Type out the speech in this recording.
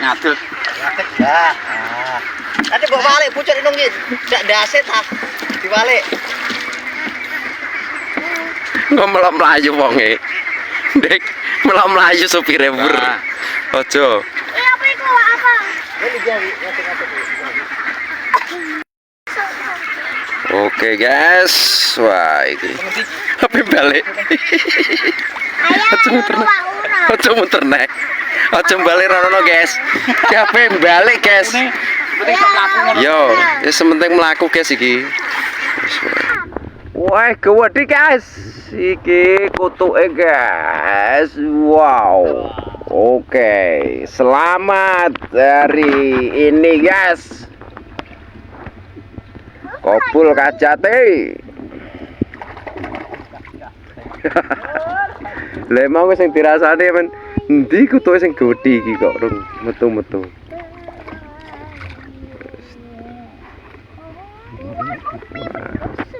ngadul. Ngadeg ya. Nanti bawa balik pucuk nunggu. Dak daset ah. Dibalik. Melok melayu wonge. Dek, melok melayu supire bur. Ojo. Apa iku apa? Ini jadi ngadeg-ngadeg. Oke guys, wah ini apa balik? Ojo muter nek, ojo muter nek, ojo balik rono guys. Kape balik guys. Yo, ya sementing melaku guys iki. Wah, gede guys, iki kutuke guys. Wow, oke, selamat dari ini guys. Kopul kacate. Lah mau sing dirasane men endi kutuke sing gedhi iki kok rung metu-metu. Wah.